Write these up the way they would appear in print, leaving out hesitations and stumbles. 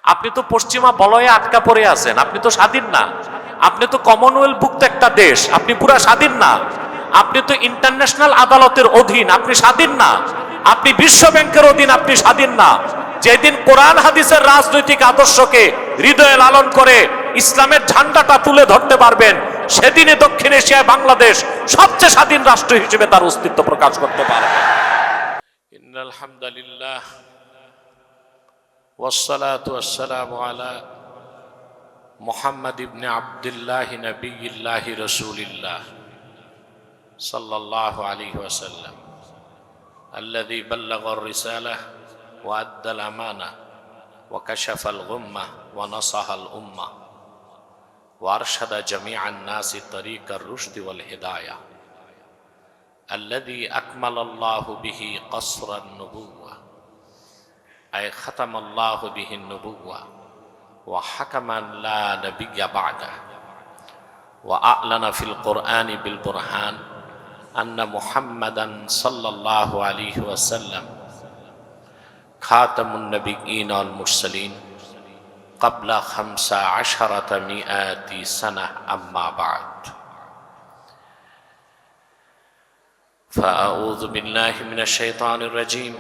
আপনি তো পশ্চিমা বলয়ে আটকা পড়ে আছেন, আপনি তো স্বাধীন না। আপনি তো কমনওয়েলথভুক্ত একটা দেশ, আপনি পুরা স্বাধীন না। আপনি তো ইন্টারন্যাশনাল আদালতের অধীন, আপনি স্বাধীন না। আপনি বিশ্ব ব্যাংকের অধীন, আপনি স্বাধীন না। যেদিন কোরআন হাদিসের রাজনৈতিক আদর্শকে হৃদয়ে লালন করে ইসলামের ঝান্ডাটা তুলে ধরতে পারবেন, সেদিনই দক্ষিণ এশিয়ায় বাংলাদেশ সবচেয়ে স্বাধীন রাষ্ট্র হিসেবে তার অস্তিত্ব প্রকাশ করতে পারবে। ইন্নাল হামদুলিল্লাহ والصلاة والسلام على محمد بن عبد الله نبي الله رسول الله صلى الله عليه وسلم الذي بلغ الرسالة وأدى الأمانة وكشف الغمة ونصح الأمة وأرشد جميع الناس طريق الرشد والهداية الذي أكمل الله به قصر النبوة أي ختم الله به النبوة وحكما لا نبي بعده وأعلن في القرآن بالبرهان أن محمدا صلى الله عليه وسلم خاتم النبيين والمرسلين قبل 15 سنة أما بعد فأعوذ بالله من الشيطان الرجيم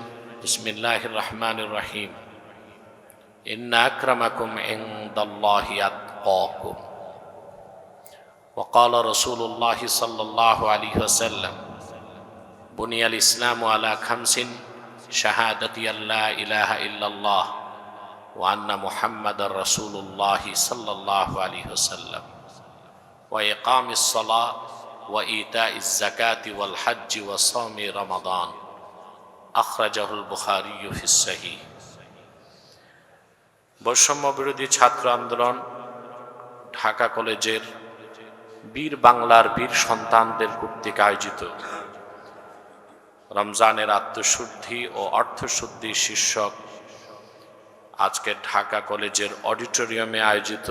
بسم الله الرحمن الرحيم إن أكرمكم عند الله أتقاكم وقال رسول الله صلى الله عليه وسلم بني الإسلام على 5 شهادة أن لا إله إلا الله وأن محمد رسول الله صلى الله عليه وسلم وإقام الصلاة وإيتاء الزكاة والحج وصوم رمضان আখরাজাহুল বুখারী ফি সহিহ। বৈষম্য বিরোধী ছাত্র আন্দোলন ঢাকা কলেজের বীর বাংলার বীর সন্তানদের কর্তৃক আয়োজিত রমজানের আত্মশুদ্ধি ও অর্থশুদ্ধি শীর্ষক আজকে ঢাকা কলেজের অডিটোরিয়ামে আয়োজিত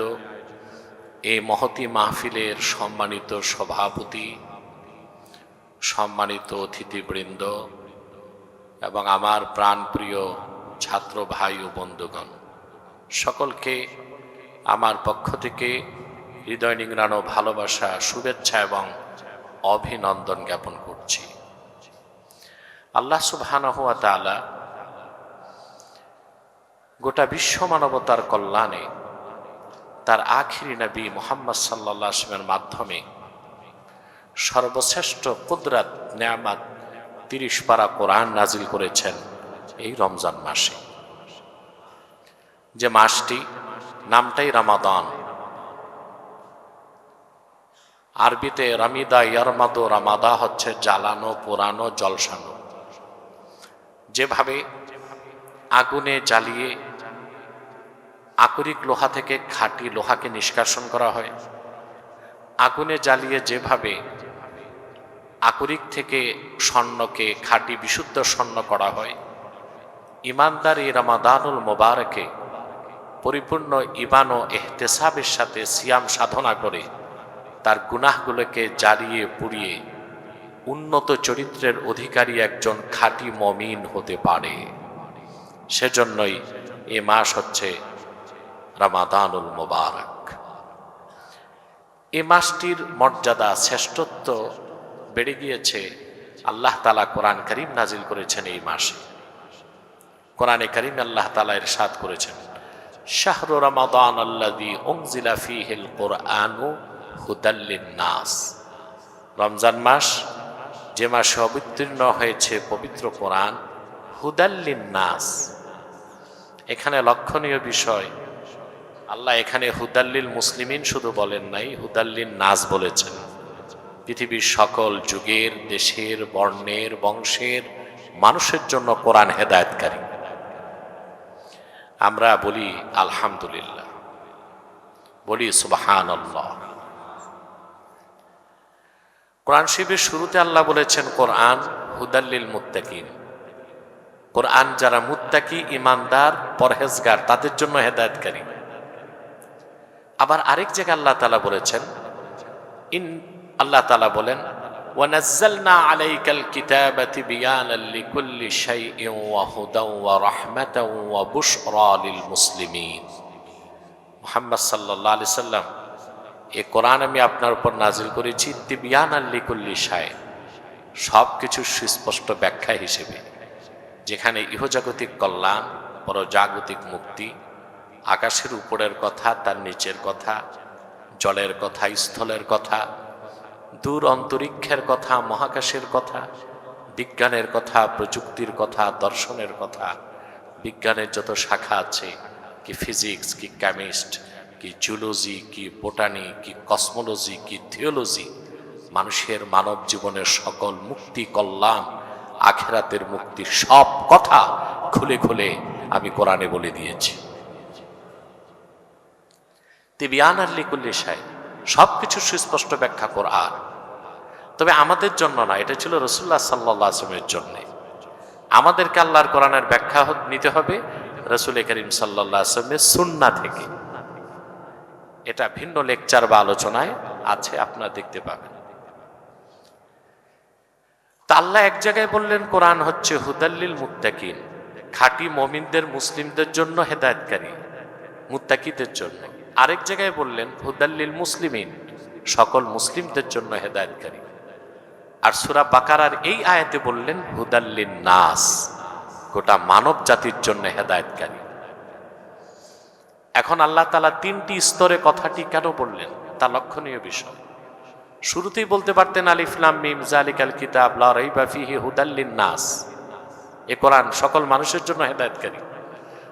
এই মহতী মাহফিলের সম্মানিত সভাপতি, সম্মানিত অতিথিবৃন্দ এবং আমার প্রাণপ্রিয় ছাত্র ভাই ও বন্ধুগণ, সকলকে আমার পক্ষ থেকে হৃদয় নিংড়ানো ভালোবাসা, শুভেচ্ছা এবং অভিনন্দন জ্ঞাপন করছি। আল্লাহ সুবহানাহু ওয়া তাআলা গোটা বিশ্ব মানবতার কল্যাণে তার আখিরি নবী মুহাম্মদ সাল্লাল্লাহু আলাইহি ওয়াসাল্লামের মাধ্যমে সর্বশ্রেষ্ঠ কুদরত নেয়ামত 30 পারা কোরআন নাজিল করেছেন এই রমজান মাসে। যে মাসটি নামটাই রমাদান, আরবিতে রামিদা ইয়ারমাদো, রামাদা হচ্ছে জ্বালানো, পোড়ানো, জলসানো। যেভাবে আগুনে জ্বালিয়ে আকরিক লোহা থেকে খাঁটি লোহাকে নিষ্কাশন করা হয়, আগুনে জ্বালিয়ে যেভাবে আকরিক থেকে স্বর্ণকে খাঁটি বিশুদ্ধ স্বর্ণ করা হয়, ইমানদার এই রমাদানুল মোবারকে পরিপূর্ণ ঈমান ও ইহতিসাবের সাথে সিয়াম সাধনা করে তার গুনাহগুলোকে জ্বালিয়ে পুড়িয়ে উন্নত চরিত্রের অধিকারী একজন খাঁটি মুমিন হতে পারে। সেজন্যই এ মাস হচ্ছে রমাদানুল মোবারক। এ মাসটির মর্যাদা, শ্রেষ্ঠত্ব বেড়ে গিয়েছে। আল্লাহ তাআলা কোরআন কারীম নাজিল করেছেন এই মাসে। কোরআনে কারীমে আল্লাহ তাআলা ইরশাদ করেছেন, শাহরু রমাদান আল্লাযী উনজিলা ফীহিল কুরআনু হুদাল লিন-নাস। রমজান মাস যে মাসে অবতীর্ণ হয়েছে পবিত্র কোরআন, হুদাল লিন-নাস। এখানে লক্ষণীয় বিষয়, আল্লাহ এখানে হুদাল্লিল মুসলিমিন শুধু বলেন নাই, হুদাল্লিন নাস বলেছেন। পৃথিবীর সকল যুগের, দেশের, বর্ণের, বংশের মানুষের জন্য কোরআন হেদায়েতকারী। আমরা বলি আলহামদুলিল্লাহ, বলি সুবহানাল্লাহ। কোরআন শরীফের শুরুতে আল্লাহ বলেছেন কোরআন হুদাল্লিল মুত্তাকিন। কোরআন যারা মুত্তাকি, ইমানদার, পরহেজগার তাদের জন্য হেদায়েতকারী। আবার আরেক জায়গায় আল্লাহ তাআলা বলেছেন, আল্লাহ তাআলা বলেন وَنَزَّلْنَا عَلَيْكَ الْكِتَابَ تِبْيَانًا لِكُلِّ شَيْءٍ وَهُدًى وَرَحْمَةً وَبُشْرَى لِلْمُسْلِمِينَ। মুহাম্মদ সাল্লাল্লাহু আলাইহি সাল্লাম, এই কোরআন আমি আপনার উপর নাজিল করেছি তিবয়ানান লিকুল্লি শাই, সব কিছুর সুস্পষ্ট ব্যাখ্যা হিসেবে, যেখানে ইহজাগতিক কল্যাণ, পরজাগতিক মুক্তি, আকাশের উপরের কথা, তার নিচের কথা, জলের কথা, স্থলের কথা, দূর অন্তরিক্ষের কথা, মহাকাশের কথা, বিজ্ঞানের কথা, প্রযুক্তির কথা, দর্শনের কথা, বিজ্ঞানের যত শাখা আছে, কি ফিজিক্স, কি কেমিস্ট, কি জুলজি, কি বোটানি, কি কসমোলজি, কি থিওলজি, মানুষের মানব জীবনের সকল মুক্তি, কল্যাণ, আখেরাতের মুক্তির সব কথা খুলে খুলে আমি কোরআনে বলে দিয়েছি। তিবয়ানান লিকুল্লি শাই, সবকিছু সুস্পষ্ট ব্যাখ্যা কোরআন। তবে আমাদের জন্য না, এটা ছিল রাসূলুল্লাহ সাল্লাল্লাহু আলাইহি ওয়াসাল্লামের জন্য। আমাদেরকে আল্লাহর কোরআনের ব্যাখ্যা নিতে হবে রাসূল করিম সাল্লাল্লাহু আলাইহি ওয়াসাল্লামের সুন্নাহ থেকে। এটা ভিন্ন লেকচার বা আলোচনায় আছে, আপনারা দেখতে পাবেন। তা আল্লাহ এক জায়গায় বললেন কোরআন হচ্ছে হুদাল্লিল মুত্তাকিন, খাঁটি মুমিনদের, মুসলিমদের জন্য হেদায়েতকারী, মুত্তাকিদের জন্য। আরেক জায়গায় বললেন হুদাল্লিল মুসলিমিন, সকল মুসলিমদের জন্য হেদায়েতকারী। আর সূরা বাকারার এই আয়াতে বললেন হুদাল্লিন নাস, গোটা মানব জাতির জন্য হেদায়েতকারী। এখন আল্লাহ তাআলা তিনটি স্তরে কথাটি কেন বললেন তা লক্ষণীয় বিষয়। শুরুতেই বলতে পারতেন আলিফ লাম মিম যালিকাল কিতাব লা রাইবা ফীহি হুদাল্লিন নাস, এ কোরআন সকল মানুষের জন্য হেদায়েতকারী।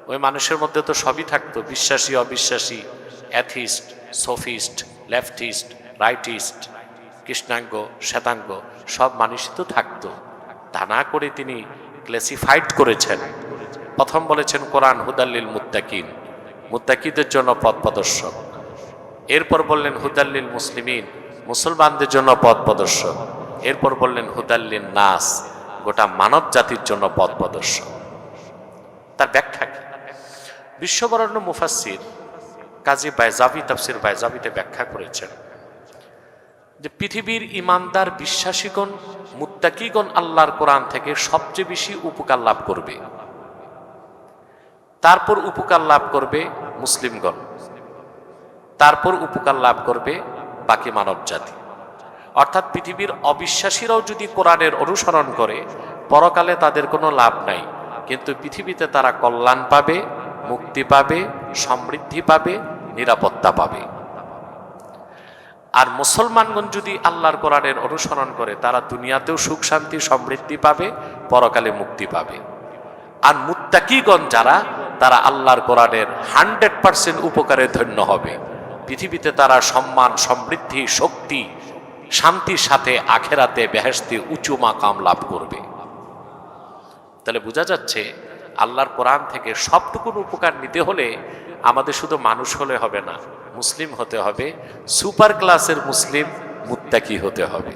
ওই মানুষের মধ্যে তো সবই থাকতো, বিশ্বাসী, অবিশ্বাসী, অ্যাথিস্ট, সোফিস্ট, লেফটিস্ট, রাইটিস্ট, কৃষ্ণাঙ্গ, শ্বেতাঙ্গ, সব মানুষই তো থাকতো। তা না করে তিনি ক্লাসিফাইড করেছেন। প্রথম বলেছেন কোরআন হুদাল্লিল মুত্তাকিন, মুত্তাকিদের জন্য পথ প্রদর্শক। এরপর বললেন হুদাল্লিল মুসলিমিন, মুসলমানদের জন্য পথ প্রদর্শক। এরপর বললেন হুদাল্লিন নাস, গোটা মানব জাতির জন্য পথ প্রদর্শক। তার ব্যাখ্যা কি? বিশ্ববরেণ্য মুফাসসির কাজী বাইজাবি তাফসির বাইজাবিতে ব্যাখ্যা করেছেন যে পৃথিবীর ইমানদার বিশ্বাসীগণ, মুত্তাকিগণ আল্লাহর কোরআন থেকে সবচেয়ে বেশি উপকার লাভ করবে। তারপর উপকার লাভ করবে মুসলিমগণ, তারপর উপকার লাভ করবে বাকি মানব জাতি। অর্থাৎ পৃথিবীর অবিশ্বাসীরাও যদি কোরআনের অনুসরণ করে, পরকালে তাদের কোনো লাভ নাই, কিন্তু পৃথিবীতে তারা কল্যাণ পাবে, মুক্তি পাবে, সমৃদ্ধি পাবে, নিরাপত্তা পাবে। আর মুসলমানগণ যদি আল্লাহর কোরআনের অনুসরণ করে, তারা দুনিয়াতেও সুখ শান্তি সমৃদ্ধি পাবে, পরকালে মুক্তি পাবে। আর মুত্তাকিগণ যারা, তারা আল্লাহর কোরআনের 100% উপকারে ধন্য হবে। পৃথিবীতে তারা সম্মান, সমৃদ্ধি, শক্তি, শান্তির সাথে আখেরাতে বেহেশতে উঁচু মাকাম লাভ করবে। তাহলে বোঝা যাচ্ছে আল্লাহর কোরআন থেকে সবটুকুন উপকার নিতে হলে আমাদের শুধু মানুষ হলে হবে না, মুসলিম হতে হবে, সুপার ক্লাসের মুসলিম, মুত্তাকি হতে হবে।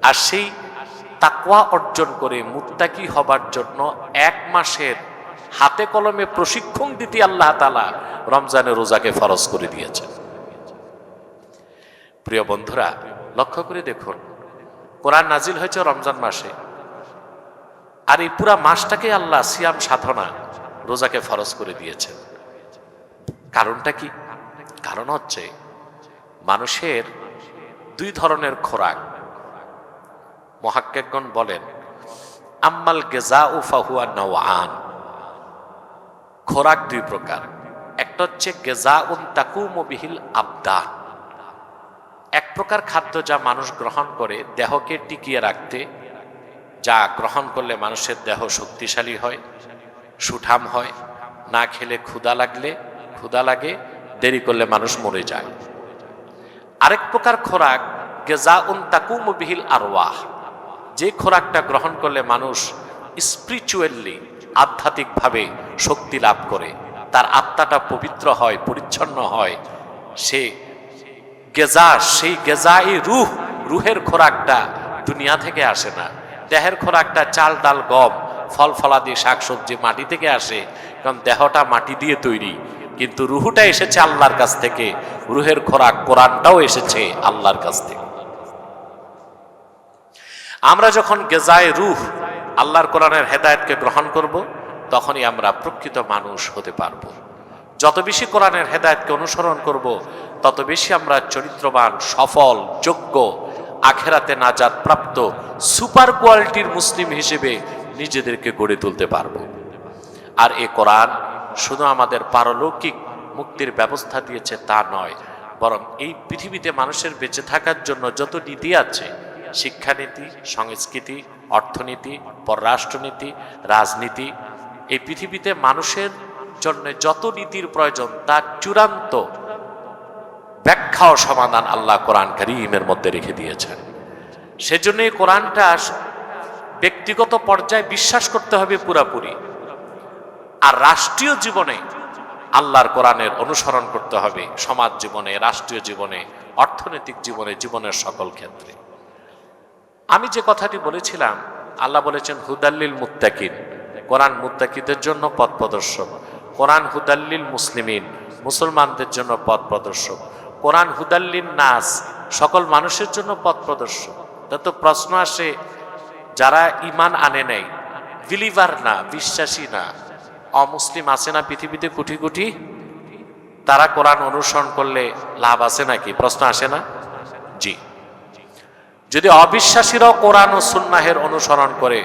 আর সেই তাকওয়া অর্জন করে মুত্তাকি হবার জন্য 1 মাসের হাতে কলমে প্রশিক্ষণ দিতে আল্লাহ তাআলা রমজানের রোজাকে ফরজ করে দিয়েছেন। প্রিয় বন্ধুরা, লক্ষ্য করে দেখুন, কোরআন নাজিল হয়েছে রমজান মাসে, আর এই পুরা মাসটাকে আল্লাহ সিয়াম সাধনা, রোজাকে ফরজ করে দিয়েছেন। কারণটা কি? কারণ হচ্ছে মানুষের 2 ধরনের খোরাক। মুহাক্কিকগণ বলেন আম্মাল গিযাউ ফাহুয়া নাওআন, খোরাক 2 প্রকার। একটা হচ্ছে গিযাউন তাকুমু বিহিল আবদান, এক প্রকার খাদ্য যা মানুষ গ্রহণ করে দেহকে টিকিয়ে রাখতে, যা গ্রহণ করলে মানুষের দেহ শক্তিশালী হয়, সুঠাম হয়, না খেলে ক্ষুধা লাগে, দেরি করলে মানুষ মরে যায়। আরেক প্রকার খোরাক গিযাউন তাকুমু বিহিল আরওয়াহ, যে খোরাকটা গ্রহণ করলে মানুষ স্পিরিচুয়ালি, আধ্যাত্মিকভাবে শক্তি লাভ করে, তার আত্মাটা পবিত্র হয়, পরিচ্ছন্ন হয়, সে গেজা, সেই গেজাই রুহের খোরাকটা দুনিয়া থেকে আসে না। দেহের খোরাকটা চাল, ডাল, গম, ফল ফলাদি, শাকসবজি মাটি থেকে আসে, কারণ দেহটা মাটি দিয়ে তৈরি, কিন্তু রুহুটা এসেছে আল্লাহর কাছ থেকে। রুহের খোরাক কোরআনটাও এসেছে আল্লাহর কাছ থেকে। আমরা যখন গেজায় রূহ আল্লাহর কোরআনের হেদায়েতকে গ্রহণ করব, তখনই আমরা প্রকৃত মানুষ হতে পারব। যত বেশি কোরআনের হেদায়েতকে অনুসরণ করব, তত বেশি আমরা চরিত্রবান, সফল, যোগ্য, আখেরাতে নাজাত প্রাপ্ত সুপার কোয়ালিটির মুসলিম হিসেবে নিজেদেরকে গড়ে তুলতে পারব। আর এই কোরআন শুধু আমাদের পারলৌকিক মুক্তির ব্যবস্থা দিয়েছে তা নয়, বরং এই পৃথিবীতে মানুষের বেঁচে থাকার জন্য যত নীতি আছে, শিক্ষানীতি, সংস্কৃতি, অর্থনীতি, পররাষ্ট্রনীতি, রাজনীতি, এই পৃথিবীতে মানুষের জন্য যত নীতির প্রয়োজন তার চূড়ান্ত ব্যাখ্যা ও সমাধান আল্লাহ কোরআন কারীমের মধ্যে রেখে দিয়েছেন। সেজন্য এই কোরআনটা ব্যক্তিগত পর্যায়ে বিশ্বাস করতে হবে পুরাপুরি, আর রাষ্ট্রীয় জীবনে আল্লাহর কোরআনের অনুসরণ করতে হবে, সমাজ জীবনে, রাষ্ট্রীয় জীবনে, অর্থনৈতিক জীবনে, জীবনের সকল ক্ষেত্রে। আমি যে কথাটি বলেছিলাম, আল্লাহ বলেছেন হুদাল্লিল মুত্তাকিন, কোরআন মুত্তাকিদের জন্য পথ প্রদর্শক। কোরআন হুদাল্লিল মুসলিমিন, মুসলমানদের জন্য পথ প্রদর্শক। কোরআন হুদাল্লিন নাস, সকল মানুষের জন্য পথ প্রদর্শক। তো প্রশ্ন আসে, যারা ঈমান আনে নাই, বিলিভার না, বিশ্বাসী না, অমুসলিম আছে না পৃথিবীতে কোটি কোটি, তারা কোরআন অনুসরণ করলে লাভ আছে নাকি? প্রশ্ন আসে না? জি। যদি অবিশ্বাসীরাও কোরআন ও সুন্নাহের অনুসরণ করে,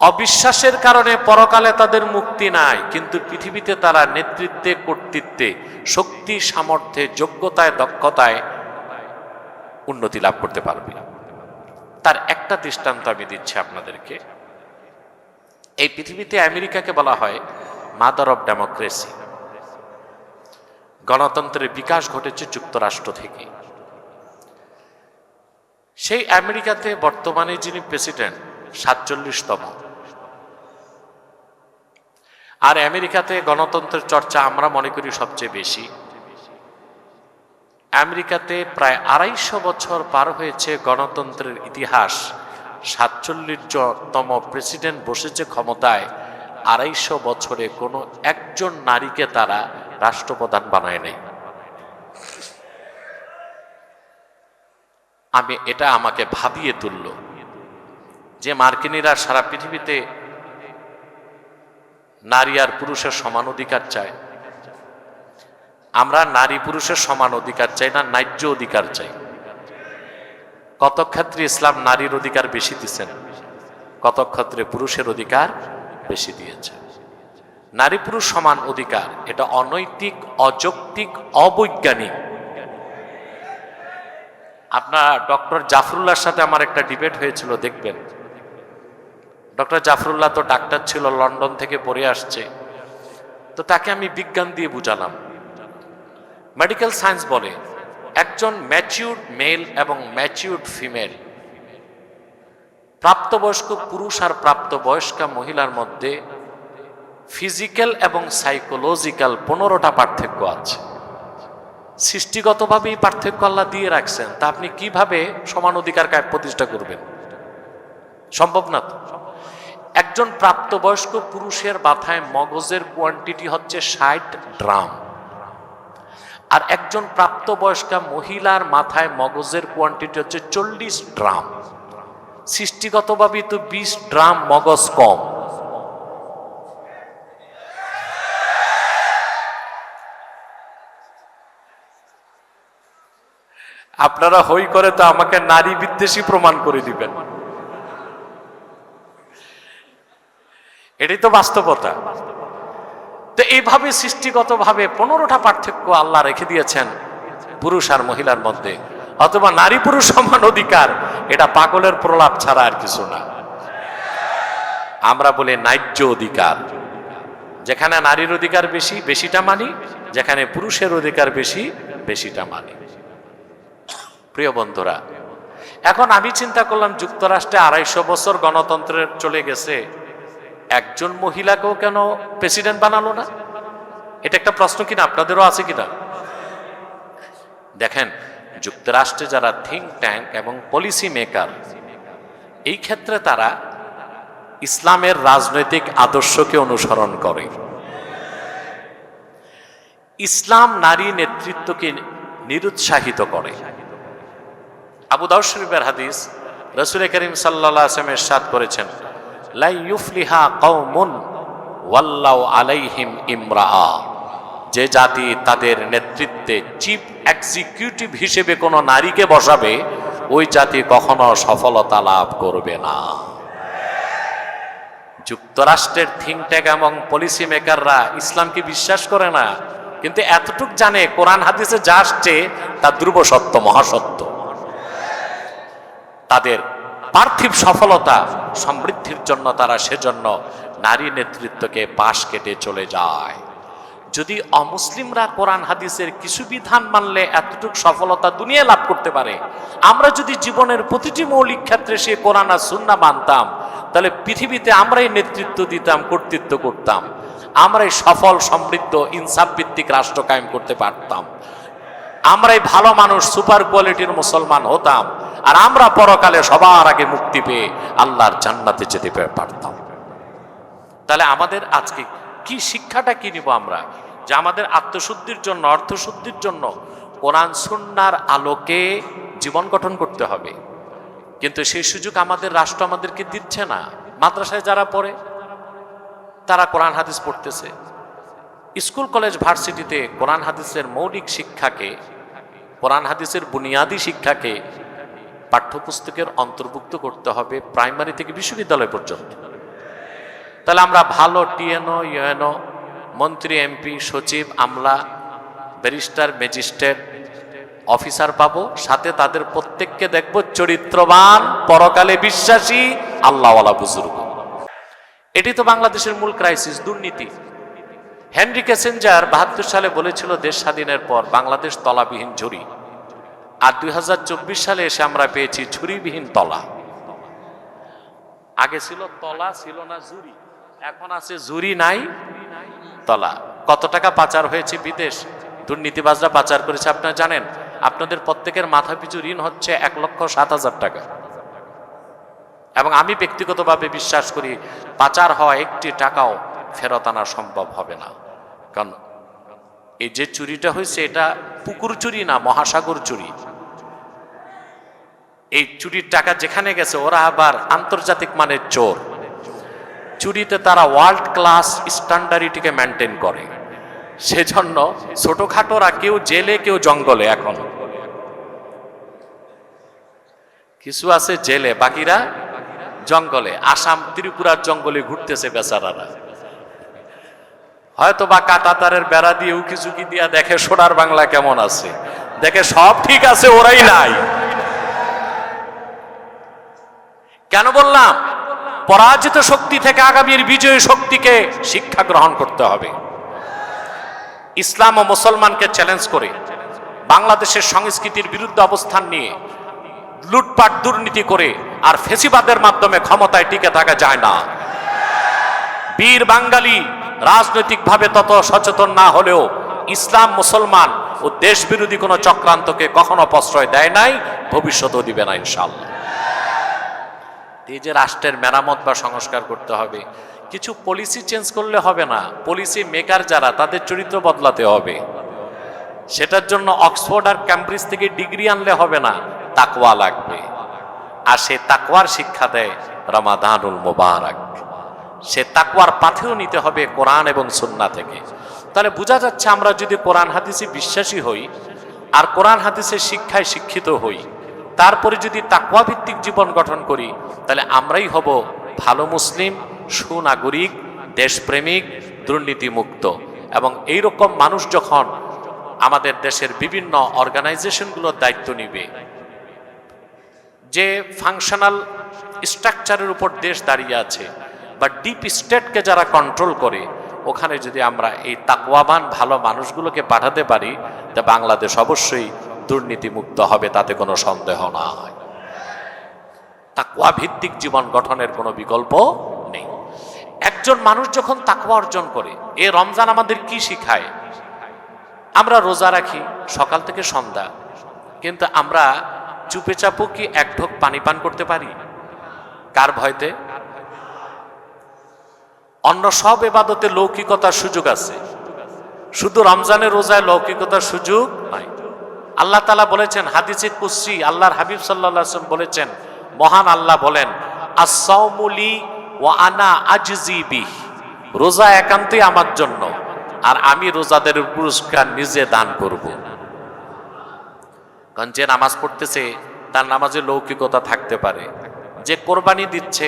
অবিশ্বাসের কারণে পরকালে তাদের মুক্তি নাই, কিন্তু পৃথিবীতে তারা নেতৃত্বে, কর্তৃত্বে, শক্তি, সামর্থ্যে, যোগ্যতায়, দক্ষতায় উন্নতি লাভ করতে পারবে। তার একটা দৃষ্টান্ত আমি দিচ্ছি আপনাদেরকে। এই পৃথিবীতে আমেরিকাকে বলা হয় মাদার অফ ডেমোক্রেসি। গণতন্ত্রের বিকাশ ঘটেছে যুক্তরাষ্ট্র থেকে। সেই আমেরিকাতে বর্তমানে যিনি প্রেসিডেন্ট 47তম। আর আমেরিকাতে গণতন্ত্রের চর্চা আমরা মনে করি সবচেয়ে বেশি। আমেরিকাতে প্রায় 250 বছর পার হয়েছে গণতন্ত্রের ইতিহাস। 47তম প্রেসিডেন্ট বসেছে ক্ষমতায়। 250 বছরে কোনো একজন নারীকে তারা রাষ্ট্রপ্রধান বানায় নাই। এটা আমাকে ভাবিয়ে তুলল যে মার্কিনীরা সারা পৃথিবীতে নারী আর পুরুষের সমান অধিকার চায়। আমরা নারী পুরুষের সমান অধিকার চাই না, ন্যায্য অধিকার চাই। কত ক্ষেত্রে ইসলাম নারীর অধিকার বেশি দিচ্ছেন, কত ক্ষেত্রে পুরুষের অধিকার বেশি দিয়েছে। নারী পুরুষ সমান অধিকার, এটা অনৈতিক, অযৌক্তিক, অবৈজ্ঞানিক। আপনার ডক্টর জাফরুল্লাহর সাথে আমার একটা ডিবেট হয়েছিল, দেখবেন। ডক্টর জাফরুল্লাহ তো ডাক্তার ছিল, লন্ডন থেকে পড়ে আসছে। তো তাকে আমি বিজ্ঞান দিয়ে বুঝালাম। মেডিকেল সায়েন্স বলে একজন ম্যাচিউরড মেল এবং ম্যাচিউরড ফিমেল, প্রাপ্তবয়স্ক পুরুষ আর প্রাপ্তবয়স্কা মহিলার মধ্যে ফিজিক্যাল এবং সাইকোলজিক্যাল 15টা পার্থক্য আছে। সৃষ্টিগতভাবেই পার্থক্য আল্লাহ দিয়ে রাখছেন, তা আপনি কিভাবে সমান অধিকার প্রতিষ্ঠা করবেন? সম্ভব না তো। একজন প্রাপ্তবয়স্ক পুরুষের মাথায় মগজের কোয়ান্টিটি হচ্ছে 60 গ্রাম, আর একজন প্রাপ্তবয়স্কা মহিলার মাথায় মগজের কোয়ান্টিটি হচ্ছে 40 গ্রাম। সৃষ্টিগতভাবেই তো 20 গ্রাম মগজ কম। আপনারা হই করে তো আমাকে নারী বিদ্বেষী প্রমাণ করে দিবেন। এটাই তো বাস্তবতা। তো এইভাবে সৃষ্টিগতভাবে 15টা পার্থক্য আল্লাহ রেখে দিয়েছেন পুরুষ আর মহিলার মধ্যে। অথবা নারী পুরুষ সমান অধিকার, এটা পাগলের প্রলাপ ছাড়া আর কিছু না। আমরা বলি ন্যায্য অধিকার। যেখানে নারীর অধিকার বেশি, বেশিটা মানি। যেখানে পুরুষের অধিকার বেশি, বেশিটা মানি। প্রিয় বন্ধুরা, এখন আমি চিন্তা করলাম যুক্তরাষ্ট্রে 250 বছর গণতন্ত্রের চলে গেছে, একজন মহিলাকেও কেন প্রেসিডেন্ট বানালো না? এটা একটা প্রশ্ন কিনা, আপনাদেরও আছে কিনা? দেখেন, যুক্তরাষ্ট্রে যারা থিঙ্ক ট্যাঙ্ক এবং পলিসি মেকার, এই ক্ষেত্রে তারা ইসলামের রাজনৈতিক আদর্শকে অনুসরণ করে। ইসলাম নারী নেতৃত্বকে নিরুৎসাহিত করে। আবু দাউদ শরীফের হাদিস, রাসূল করিম সাল্লাল্লাহু আলাইহি ওয়াসাল্লাম ইরশাদ করেছেন, লা ইউফলিহা কওমুন ওয়াল্লাউ আলাইহিম ইমরাআ, যে জাতি তাদের নেতৃত্বে চিফ এক্সিকিউটিভ হিসেবে কোনো নারীকে বসাবে, ওই জাতি কখনো সফলতা লাভ করবে না। যুক্তরাষ্ট্রের থিঙ্ক ট্যাঙ্ক এবং পলিসি মেকাররা ইসলামকে বিশ্বাস করে না, কিন্তু এতটুক জানে কোরআন হাদিসে যা আসছে তা ধ্রুব সত্য, মহাসত্য। তাদের পার্থিব সফলতা সমৃদ্ধির জন্য তারা সেজন্য নারী নেতৃত্বকে পাশ কেটে চলে যায়। যদি অমুসলিমরা কোরআন হাদিসের কিছু বিধান মানলে এতটুকু সফলতা দুনিয়া লাভ করতে পারে, আমরা যদি জীবনের প্রতিটি মৌলিক ক্ষেত্রে সে কোরআন আর সুন্নাহ মানতাম, তাহলে পৃথিবীতে আমরাই নেতৃত্ব দিতাম, কর্তৃত্ব করতাম, আমরাই সফল সমৃদ্ধ ইনসাফ ভিত্তিক রাষ্ট্র কায়েম করতে পারতাম, আমরাই ভালো মানুষ সুপার কোয়ালিটির মুসলমান হতাম, আর আমরা পরকালে সবার আগে মুক্তি পেয়ে আল্লাহর জান্নাতে যেতে পারতাম। তাহলে আমাদের আজকে কি শিক্ষাটা কি নিব আমরা, যে আমাদের আত্মশুদ্ধির জন্য, অর্থশুদ্ধির জন্য কোরআন সুন্নাহর আলোকে জীবন গঠন করতে হবে। কিন্তু সেই সুযোগ আমাদের রাষ্ট্র আমাদেরকে দিচ্ছে না। মাদ্রাসায় যারা পড়ে তারা কোরআন হাদিস পড়তেছে, স্কুল কলেজ ভার্সিটিতে কোরআন হাদিসের মৌলিক শিক্ষাকে, কোরআন হাদিসের বুনিয়াদী শিক্ষাকে পাঠ্যপুস্তকের অন্তর্ভুক্ত করতে হবে প্রাইমারি থেকে বিশ্ববিদ্যালয় পর্যন্ত। তাহলে আমরা ভালো টিএনও, ইউএনও, মন্ত্রী, এমপি, সচিব, আমলা, ব্যারিস্টার, ম্যাজিস্ট্রেট, অফিসার পাবো, সাথে তাদের প্রত্যেককে দেখব চরিত্রবান, পরকালে বিশ্বাসী, আল্লাহওয়ালা বুজুর্গ। এটি তো বাংলাদেশের মূল ক্রাইসিস, দুর্নীতি। হেনরি কিসিঞ্জার ৭২ সালে বলেছিল দেশ স্বাধীনের পর বাংলাদেশ তলাবিহীন ঝুড়ি, আর ২০২৪ সালে এসে আমরা পেয়েছি ঝুড়িবিহীন তলা। আগে ছিল তলা, ছিল না ঝুড়ি, এখন আছে ঝুড়ি নাই তলা। কত টাকা পাচার হয়েছে বিদেশ, দুর্নীতিবাজরা পাচার করেছে আপনারা জানেন? আপনাদের প্রত্যেকের মাথা পিছু ঋণ হচ্ছে ১,০৭,০০০ টাকা। এবং আমি ব্যক্তিগতভাবে বিশ্বাস করি পাচার হওয়া একটি টাকাও ফেরত আনা সম্ভব হবে না। কারণ এই যে চুরিটা হয়েছে এটা পুকুর চুরি না, মহাসাগর চুরি। এই চুরির টাকা যেখানে গেছে ওরা আবার আন্তর্জাতিক মানের চোর। চুরিতে তারা ওয়ার্ল্ড ক্লাস স্ট্যান্ডার্ডটিকে মেনটেন করে, সেজন্য ছোটখাটোরা কেউ জেলে, কেউ জঙ্গলে। এখন কিছু আছে জেলে, বাকিরা জঙ্গলে। আসাম ত্রিপুরার জঙ্গলে ঘুরতেছে বেচারারা, হয়তো বা কাঁটাতারের বেড়া দিয়ে উকি ঝুঁকি দিয়া দেখে সোনার বাংলা কেমন আছে, দেখে সব ঠিক আছে, ওরাই নাই। কেন বললাম? পরাজিত শক্তি থেকে আগামীর বিজয়ী শক্তিকে শিক্ষা গ্রহণ করতে হবে। ইসলাম ও মুসলমানকে চ্যালেঞ্জ করে বাংলাদেশের সংস্কৃতির বিরুদ্ধে অবস্থান নিয়ে লুটপাট দুর্নীতি করে আর ফেসিবাদের মাধ্যমে ক্ষমতায় টিকে থাকা যায় না। বীর বাঙালি রাজনৈতিকভাবে তত সচেতন না হলেও ইসলাম, মুসলমান ও দেশ বিরোধী কোনো চক্রান্তকে কখনো প্রশ্রয় দেয় নাই, ভবিষ্যতেও দিবে না ইনশাআল্লাহ। এই যে রাষ্ট্রের মেরামত বা সংস্কার করতে হবে, কিছু পলিসি চেঞ্জ করলে হবে না, পলিসি মেকার যারা তাদের চরিত্র বদলাতে হবে। সেটার জন্য অক্সফোর্ড আর ক্যামব্রিজ থেকে ডিগ্রি আনলে হবে না, তাকওয়া লাগবে। আর সে তাকওয়ার শিক্ষা দেয় রমাদানুল মুবারক। সে তাকওয়ার পাথেও নিতে হবে কোরআন এবং সুন্নাহ থেকে। তাহলে বোঝা যাচ্ছে আমরা যদি কোরআন হাদিসে বিশ্বাসী হই আর কোরআন হাদিসের শিক্ষায় শিক্ষিত হই, তারপরে যদি তাকওয়া ভিত্তিক জীবন গঠন করি, তাহলে আমরাই হব ভালো মুসলিম, সুনাগরিক, দেশপ্রেমিক, দুর্নীতিমুক্ত। এবং এইরকম মানুষ যখন আমাদের দেশের বিভিন্ন অর্গানাইজেশনগুলোর দায়িত্ব নিবে, যে ফাংশনাল স্ট্রাকচারের উপর দেশ দাঁড়িয়ে আছে বা ডিপ স্টেটকে যারা কন্ট্রোল করে, ওখানে যদি আমরা এই তাকওয়াবান ভালো মানুষগুলোকে পাঠাতে পারি, তা বাংলাদেশ অবশ্যই দুর্নীতিমুক্ত হবে, তাতে কোনো সন্দেহ নাই। তাকওয়া ভিত্তিক জীবন গঠনের কোনো বিকল্প নেই। একজন মানুষ যখন তাকওয়া অর্জন করে, এ রমজান আমাদের কি শিখায়? আমরা রোজা রাখি সকাল থেকে সন্ধ্যা, কিন্তু আমরা চুপে চাপু কি এক ঢোক পানি পান করতে পারি? কার ভয়তে? অন্য সব ইবাদতে লৌকিকতার সুযোগ আছে, শুধু রমজানের রোজায় লৌকিকতার সুযোগ নাই। আল্লাহ তাআলা বলেছেন হাদিসে কুদসি, আল্লাহর হাবিব সাল্লাল্লাহু আলাইহি ওয়াসাল্লাম বলেছেন, মহান আল্লাহ বলেন, আস-সাওমু লি ওয়া আনা আজজি বিহি, রোজা একান্তই আমার জন্য, আর আমি রোজাদের পুরস্কার নিজে দান করব। কারণ যে নামাজ পড়তেছে তার নামাজে লৌকিকতা থাকতে পারে, যে কোরবানি দিচ্ছে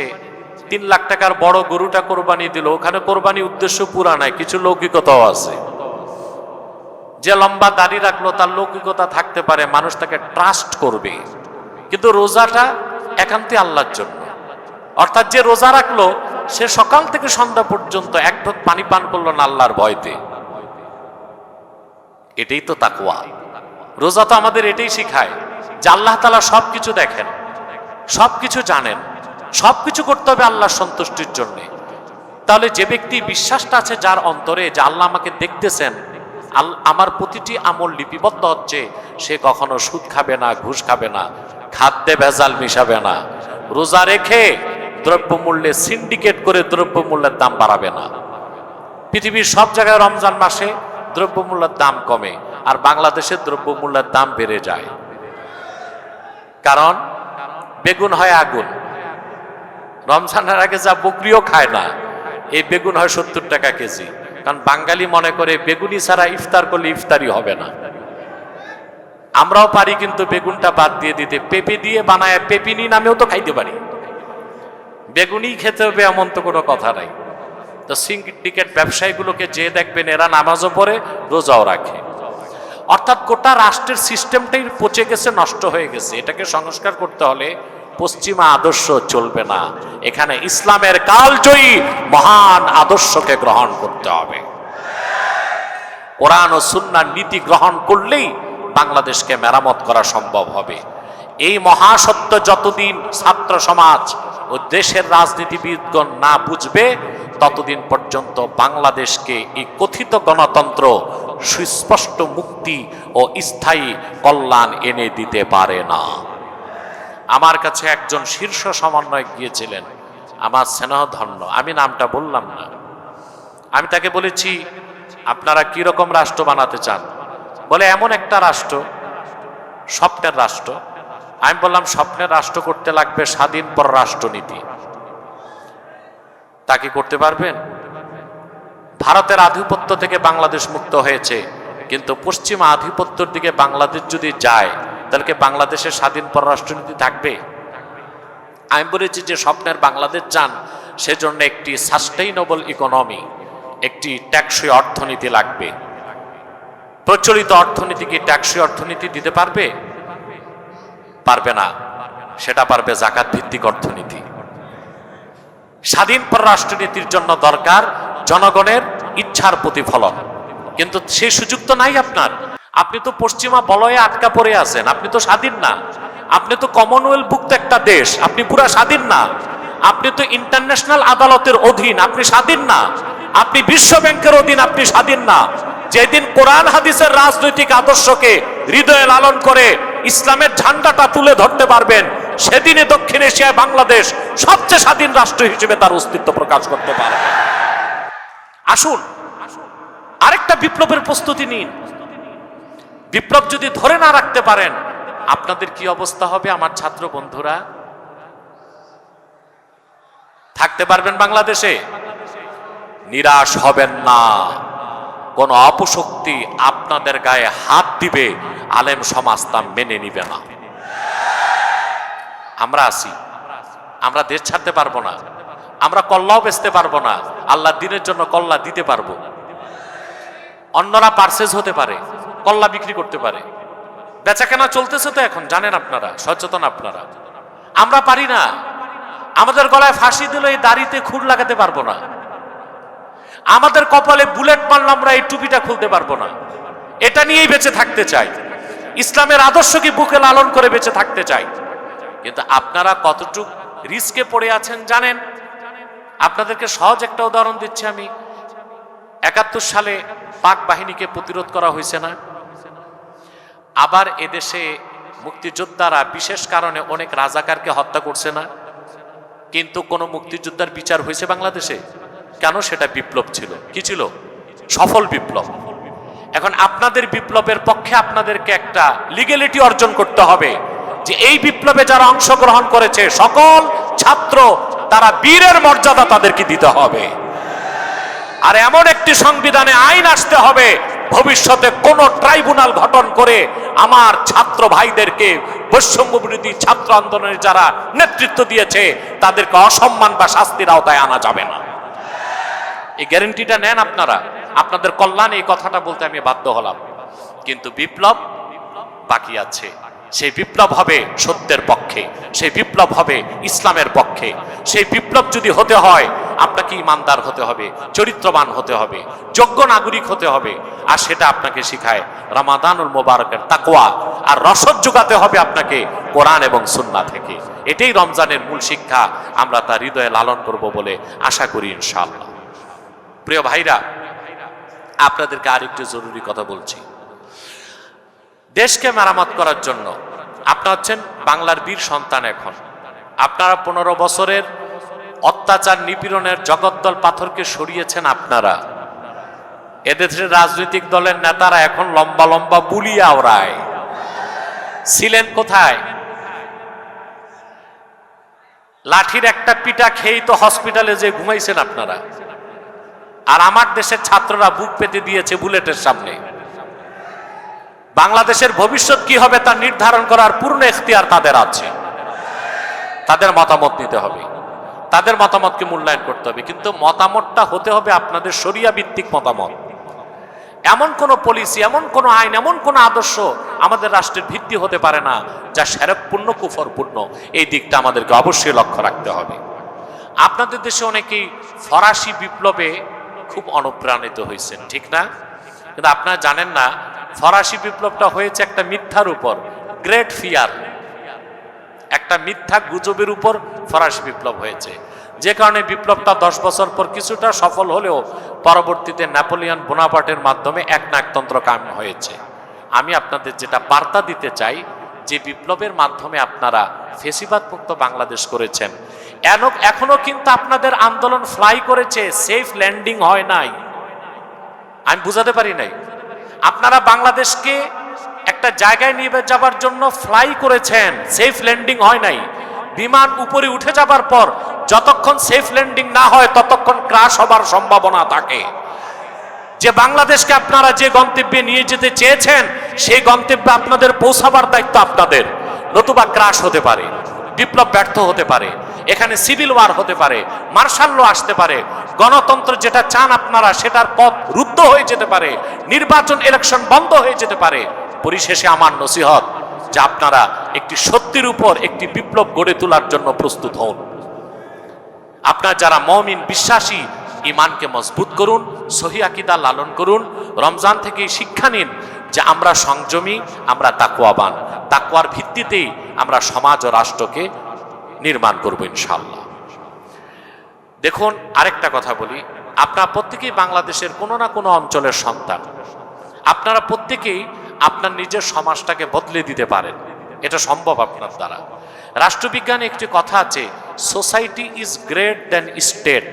3 লাখ টাকার বড় গরুটা কোরবানি দিল, ওখানে কোরবানি উদ্দেশ্য পুরা নাই, কিছু লৌকিকতাও আছে। যে লম্বা দাড়ি রাখলো তার লৌকিকতা থাকতে পারে, মানুষ তাকে ট্রাস্ট করবে। কিন্তু রোজাটা একান্তই আল্লাহর জন্য। অর্থাৎ যে রোজা রাখলো সে সকাল থেকে সন্ধ্যা পর্যন্ত এক ঢোক পানি পান করলো না আল্লাহর ভয়তে। এটাই তো তাকওয়া। রোজা তো আমাদের এটাই শিখায় যে আল্লাহ তাআলা সবকিছু দেখেন, সবকিছু জানেন, সবকিছু করতে হবে আল্লাহর সন্তুষ্টির জন্য। তাহলে যে ব্যক্তি বিশ্বাসটা আছে যার অন্তরে যে আল্লাহ আমাকে দেখতেছেন, আমার প্রতিটি আমল লিপিবদ্ধ হচ্ছে, সে কখনো সুদ খাবে না, ঘুষ খাবে না, খাদ্যে ভেজাল মিশাবে না, রোজা রেখে দ্রব্যমূল্যে সিন্ডিকেট করে দ্রব্যমূল্যের দাম বাড়াবে না। পৃথিবীর সব জায়গায় রমজান মাসে দ্রব্যমূল্যের দাম কমে, আর বাংলাদেশের দ্রব্যমূল্যের দাম বেড়ে যায়। কারণ বেগুন হয় আগুন, রমজানের আগে যা বকরিও খায় না, এই বেগুন হয় 70 টাকা কেজি। কারণ বাঙালি মনে করে বেগুনি ছাড়া ইফতার করলে ইফতারি হবে না। আমরাও পারি কিন্তু বেগুনটা বাদ দিয়ে দিতে, পেঁপে দিয়ে বানায় পেপিনি নামেও তো খাইতে পারি, বেগুনি খেতে হবে এমন তো কোনো কথা নাই। তো সিন্ডিকেট ব্যবসায়ীগুলোকে যে দেখবেন এরা নামাজও পড়ে, রোজাও রাখে। অর্থাৎ গোটা রাষ্ট্রের সিস্টেমটাই পচে গেছে, নষ্ট হয়ে গেছে। এটাকে সংস্কার করতে হলে পশ্চিমা আদর্শ চলবে না, এখানে ইসলামের কালজয়ী মহান আদর্শকে গ্রহণ করতে হবে। কোরআন ও সুন্নাহর নীতি গ্রহণ করলেই বাংলাদেশকে মেরামত করা সম্ভব হবে। এই মহাসত্য যতদিন ছাত্র সমাজ ও দেশের রাজনীতিবিদগণ না বুঝবে, ততদিন পর্যন্ত বাংলাদেশকে এই কথিত গণতন্ত্র সুস্পষ্ট মুক্তি ও স্থায়ী কল্যাণ এনে দিতে পারে না। আমার কাছে একজন শীর্ষ সমন্বয়ক গিয়েছিলেন, আমার স্নেহধন্য, আমি নামটা বললাম না। আমি তাকে বলেছি, আপনারা কি রকম রাষ্ট্র বানাতে চান? বলে এমন একটা রাষ্ট্র, স্বপ্নের রাষ্ট্র। আমি বললাম, স্বপ্নের রাষ্ট্র করতে লাগবে স্বাধীন পররাষ্ট্রনীতি। তা কি করতে পারবেন? ভারতের আধিপত্য থেকে বাংলাদেশ মুক্ত হয়েছে, কিন্তু পশ্চিমা আধিপত্যের দিকে বাংলাদেশ যদি যায়, তাহলে কি বাংলাদেশের স্বাধীন পররাষ্ট্রনীতি থাকবে? আমি বলেছি যে স্বপ্নের বাংলাদেশ চান, সেজন্য একটি সাস্টেইনেবল ইকোনমি, একটি টেকসই অর্থনীতি লাগবে। প্রচলিত অর্থনীতি কি টেকসই অর্থনীতি দিতে পারবে? পারবে না। সেটা পারবে জাকাত ভিত্তিক অর্থনীতি। স্বাধীন পররাষ্ট্রনীতির জন্য দরকার জনগণের ইচ্ছার প্রতিফলন, কিন্তু সেই সুযোগ তো নাই আপনার। আপনি তো পশ্চিমা বলয়ে আটকা পড়ে আছেন, আপনি তো স্বাধীন না। আপনি তো কমনওয়েলথভুক্ত একটা দেশ, আপনি পুরা স্বাধীন না। আপনি তো ইন্টারন্যাশনাল আদালতের অধীন, আপনি স্বাধীন না। আপনি বিশ্ব ব্যাংকের অধীন, আপনি স্বাধীন না। যেদিন কোরআন হাদিসের রাজনৈতিক আদর্শকে হৃদয়ে লালন করে ইসলামের ঝান্ডাটা তুলে ধরতে পারবেন, সেদিনে দক্ষিণ এশিয়ায় বাংলাদেশ সবচেয়ে স্বাধীন রাষ্ট্র হিসেবে তার অস্তিত্ব প্রকাশ করতে পারবে। আসুন আরেকটা বিপ্লবের প্রস্তুতি নিন। বিপ্লব যদি ধরে না রাখতে পারেন, আপনাদের কি অবস্থা হবে? আমার ছাত্র বন্ধুরা, থাকতে পারবেন বাংলাদেশে? নিরাশ হবেন না। কোন অপশক্তি আপনাদের গায়ে হাত দিবে, আলেম সমাজ তা মেনে নিবে না। আমরা আছি, আমরা দেশ ছাড়তে পারবো না, আমরা কল্লাও বেচতে পারবো না, আল্লাহর দ্বীনের জন্য কল্লা দিতে পারবো। অন্যরা পারচেজ হতে পারে, কল্লা বিক্রি করতে পারে, বেচা কেনা চলতেছে তো এখন, জানেন আপনারা, সচেতন আপনারা। আমরা পারি না। আমাদের গলায় ফাঁসি দিলে এই দাড়িতে খুর লাগাতে পারবো না, আমাদের কপালে বুলেট মারলে আমরা এই টুপিটা খুলতে পারবো না। এটা নিয়েই বেঁচে থাকতে চাই, ইসলামের আদর্শকে বুকে লালন করে বেঁচে থাকতে চাই। কিন্তু আপনারা কতটুক রিস্কে পড়ে আছেন জানেন? আপনাদেরকে সহজ একটা উদাহরণ দিচ্ছি আমি। ৭১ সালে পাক বাহিনীকে প্রতিরোধ করা হয়েছে না? আবার এদেশে মুক্তিযোদ্ধারা বিশেষ কারণে অনেক রাজাকারকে হত্যা করছে না? কিন্তু কোন মুক্তিযোদ্ধার বিচার হয়েছে বাংলাদেশে? কেন? সেটা বিপ্লব ছিল। কি ছিল? সফল বিপ্লব। এখন আপনাদের বিপ্লবের পক্ষে আপনাদেরকে একটা লিগ্যালিটি অর্জন করতে হবে। যে এই বিপ্লবে যারা অংশগ্রহণ করেছে সকল ছাত্র তারা বীরের মর্যাদা তাদেরকে দিতে হবে। আর এমন একটি সংবিধানে আইন আসতে হবে ভবিষ্যতে কোন ট্রাইব্যুনাল গঠন করে আমার ছাত্র ভাইদেরকে বৈষম্য বিরোধী ছাত্র আন্দোলনের যারা নেতৃত্ব দিয়েছে তাদেরকে অসম্মান বা শাস্তির আওতায় আনা যাবে না। এই গ্যারান্টিটা নেন আপনারা। আপনাদের কল্যাণে এই কথাটা বলতে আমি বাধ্য হলাম। কিন্তু বিপ্লব বাকি আছে। সেই বিপ্লব হবে সত্যের পক্ষে, সেই বিপ্লব হবে ইসলামের পক্ষে। সেই বিপ্লব যদি হতে হয় আপনাকে ইমানদার হতে হবে, চরিত্রবান হতে হবে, যোগ্য নাগরিক হতে হবে। আর সেটা আপনাকে শিখায় রমাদানুল মোবারকের তাকওয়া। আর রসদ যোগাতে হবে আপনাকে কোরআন এবং সুন্নাহ থেকে। এটাই রমজানের মূল শিক্ষা। আমরা তা হৃদয়ে লালন করব বলে আশা করি ইনশাআল্লাহ। প্রিয় ভাইরা, আপনাদেরকে আরেকটু জরুরি কথা বলছি। দেশকে মেরামত করার জন্য আপনারা হচ্ছেন বাংলার বীর সন্তান। এখন আপনারা 15 বছরের অত্যাচার নিপীড়নের জগদ্দল পাথরকে সরিয়েছেন। আপনারা এদেশের রাজনৈতিক দলের নেতারা এখন লম্বা লম্বা বুলিয়া ওড়ায়। ছিলেন কোথায়? লাঠির একটা পিটা খেয়েই তো হসপিটালে যে ঘুমাইছেন আপনারা। আর আমার দেশের ছাত্ররা বুক পেতে দিয়েছে বুলেটের সামনে। বাংলাদেশের ভবিষ্যৎ কি হবে তা নির্ধারণ করার পূর্ণ এখতিয়ার তাদের আছে। তাদের মতামত নিতে হবে, তাদের মতামতকে মূল্যায়ন করতে হবে। কিন্তু মতামতটা হতে হবে আপনাদের শরিয়া ভিত্তিক মতামত। এমন কোন পলিসি, এমন কোন আইন, এমন কোন আদর্শ আমাদের রাষ্ট্রের ভিত্তি হতে পারে না যা শিরকপূর্ণ, কুফরপূর্ণ। এই দিকটা আমাদেরকে অবশ্যই লক্ষ্য রাখতে হবে। আপনাদের দেশে অনেকেই ফরাসি বিপ্লবে খুব অনুপ্রাণিত হয়েছেন, ঠিক না? কিন্তু আপনারা জানেন না ফরাসি বিপ্লবটা হয়েছে একটা মিথ্যার উপর, গ্রেট ফিয়ার, একটা মিথ্যা গুজবের উপর ফরাসি বিপ্লব হয়েছে। যে কারণে বিপ্লবটা 10 বছর পর কিছুটা সফল হলেও পরবর্তীতে নেপোলিয়ন বোনাপার্টের মাধ্যমে একনায়কতন্ত্র কায়েম হয়েছে। আমি আপনাদের যেটা বার্তা দিতে চাই, যে বিপ্লবের মাধ্যমে আপনারা ফেসিবাদ মুক্ত বাংলাদেশ করেছেন, এখনো কিন্তু আপনাদের আন্দোলন ফ্লাই করেছে, সেফ ল্যান্ডিং হয় নাই। আমি বুঝাতে পারি নাই। আপনারা বাংলাদেশকে একটা জায়গায় নিয়ে যাবার জন্য ফ্লাই করেছেন, সেফ ল্যান্ডিং হয় নাই। বিমান উপরে উঠে যাবার পর যতক্ষণ সেফ ল্যান্ডিং না হয় ততক্ষণ ক্রাশ হবার সম্ভাবনা থাকে। যে বাংলাদেশকে আপনারা যে গন্তব্যে নিয়ে যেতে চেয়েছেন সেই গন্তব্যে আপনাদের পৌঁছাবার দায়িত্ব আপনাদের। নতুবা ক্রাশ হতে পারে, বিপ্লব ব্যর্থ হতে পারে, এখানে সিভিল ওয়ার হতে পারে, মার্শাল ল আসতে পারে, গণতন্ত্র যেটা চান আপনারা সেটার পথ রুদ্ধ হয়ে যেতে পারে, নির্বাচন ইলেকশন বন্ধ হয়ে যেতে পারে। পরিশেষে আমার নসিহত যে আপনারা একটি সত্যের উপর একটি বিপ্লব গড়ে তোলার জন্য প্রস্তুত হন। আপনার যারা মুমিন বিশ্বাসী, ঈমানকে মজবুত করুন, সহি আকীদা লালন করুন। রমজান থেকে শিক্ষা নিন যে আমরা সংযমী, আমরা তাকওয়াবান। তাকওয়ার ভিত্তিতেই আমরা সমাজ ও রাষ্ট্রকে নির্মাণ করব ইনশাআল্লাহ। দেখুন, আরেকটা কথা বলি, আপনারা প্রত্যেকেই বাংলাদেশের কোনো না কোনো অঞ্চলের সন্তান। আপনারা প্রত্যেকেই আপনার নিজের সমাজটাকে বদলে দিতে পারেন, এটা সম্ভব আপনার দ্বারা। রাষ্ট্রবিজ্ঞানে একটি কথা আছে, society is great than state.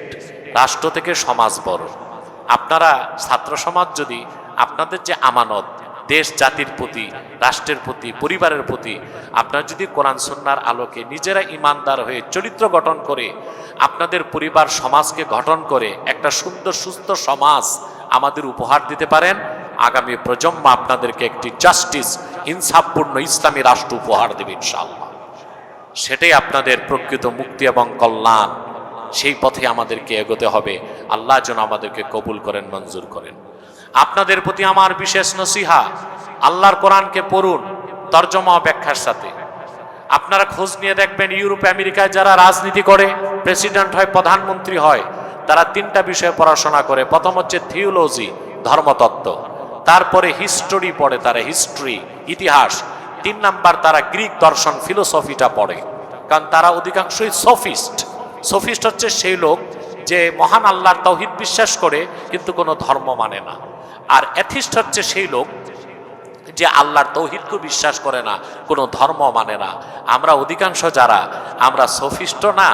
রাষ্ট্র থেকে সমাজ বড়। আপনারা ছাত্র সমাজ যদি আপনাদের যে আমানত দেশ জাতির প্রতি, রাষ্ট্রের প্রতি, পরিবারের প্রতি, আপনারা যদি কোরআন সুন্নাহর আলোকে নিজেরা ইমানদার হয়ে চরিত্র গঠন করে আপনাদের পরিবার সমাজকে গঠন করে একটা সুন্দর সুস্থ সমাজ আমাদের উপহার দিতে পারেন, আগামী প্রজন্ম আপনাদেরকে একটি জাস্টিস, ইনসাফপূর্ণ ইসলামী রাষ্ট্র উপহার দেবে ইনশাআল্লাহ। সেটাই আপনাদের প্রকৃত মুক্তি এবং কল্যাণ। সেই পথে আমাদেরকে এগোতে হবে। আল্লাহ যেন আমাদেরকে কবুল করেন, মঞ্জুর করেন। আপনাদের প্রতি আমার বিশেষ নসিহা, আল্লাহর কোরআনকে পড়ুন তর্জমা ও ব্যাখ্যার সাথে। আপনারা খোঁজ নিয়ে দেখবেন ইউরোপ আমেরিকায় যারা রাজনীতি করে, প্রেসিডেন্ট হয়, প্রধানমন্ত্রী হয়, তারা 3টা বিষয়ে পড়াশোনা করে। প্রথম হচ্ছে থিওলজি, ধর্মতত্ত্ব। তারপরে হিস্টোরি পড়ে তারা, হিস্ট্রি, ইতিহাস। 3 নাম্বার তারা গ্রিক দর্শন, ফিলোসফিটা পড়ে। কারণ তারা অধিকাংশই সফিস্ট। সফিস্ট হচ্ছে সেই লোক যে মহান আল্লাহর তাওহীদ বিশ্বাস করে কিন্তু কোনো ধর্ম মানে না। আর অ্যাথিস্ট হচ্ছে সেই লোক যে আল্লাহর তাওহীদকে বিশ্বাস করে না, কোনো ধর্ম মানে না। আমরা অধিকাংশ যারা, আমরা সফিস্ট না,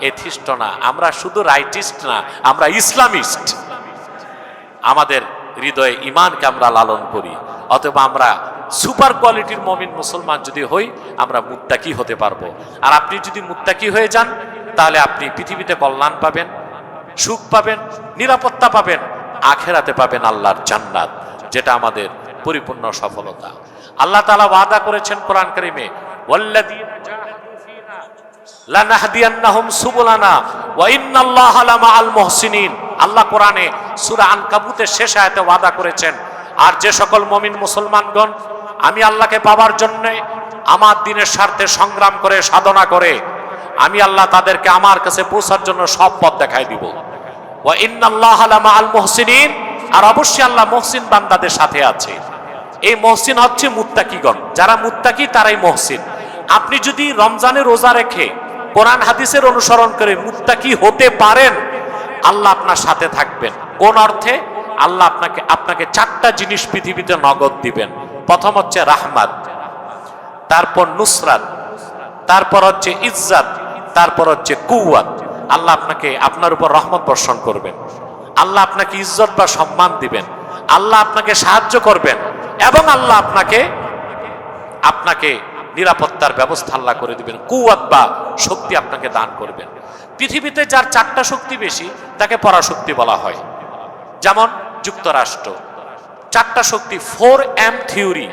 এথিস্ট না, আমরা শুধু রাইটিস্ট না, আমরা ইসলামিস্ট। আমাদের হৃদয়ে ঈমানকে আমরা লালন করি, অথবা আমরা সুপার কোয়ালিটির মুমিন মুসলমান যদি হই, আমরা মুত্তাকি হতে পারবো। আর আপনি যদি মুত্তাকি হয়ে যান, তাহলে আপনি পৃথিবীতে কল্যাণ পাবেন, সুখ পাবেন, নিরাপত্তা পাবেন, আখেরাতে পাবেন আল্লাহর জান্নাত, যেটা আমাদের পরিপূর্ণ সফলতা। আল্লাহ তাআলা ওয়াদা করেছেন কোরআন কারীমে, ওয়াল্লাযীনা জাহাদু ফীনা লানাহদিয়ান্নাহুম সুবুলানা ওয়া ইন্নাল্লাহা লামাআল মুহসিনিন। আল্লাহ কোরআনে সূরা আনকাবুতের শেষ আয়াতে ওয়াদা করেছেন, আর যে সকল মুমিন মুসলমানগণ আমি আল্লাহকে পাওয়ার জন্য আমার দ্বীনের স্বার্থে সংগ্রাম করে, সাধনা করে, আমি আল্লাহ তাদেরকে আমার কাছে পৌঁছার জন্য সব পথ দেখাই দিব। ওয়া ইন্নাল্লাহা লামাআল মুহসিনিন, আর অবশ্যই আল্লাহ মুহসিন বান্দাদের সাথে আছে। এই মুহসিন হচ্ছে মুত্তাকিগণ, যারা মুত্তাকি তারাই মুহসিন। আপনি যদি রমজানে রোজা রেখে কোরআন হাদিসের অনুসরণ করে মুত্তাকি হতে পারেন, আল্লাহ আপনার সাথে থাকবেন। কোন অর্থে? আল্লাহ আপনাকে চারটা জিনিস পৃথিবীতে নগদ দিবেন। প্রথম হচ্ছে রাহমাত, তারপর নুসরাত, তারপর হচ্ছে ইজ্জত, তারপর হচ্ছে কুওয়াত। আল্লাহ আপনার উপর রহমত বর্ষণ করবেন, আল্লাহ আপনাকে ইজ্জত বা সম্মান দিবেন, আল্লাহ আপনাকে সাহায্য করবেন, এবং আল্লাহ আপনাকে নিরাপত্তার ব্যবস্থা আল্লাহ করে দিবেন, কুওয়াত বা শক্তি আপনাকে দান করবেন। পৃথিবীতে যার চারটা শক্তি বেশি তাকে পরাশক্তি বলা হয়। যেমন যুক্তরাষ্ট্র, চারটা শক্তি, 4M থিওরি,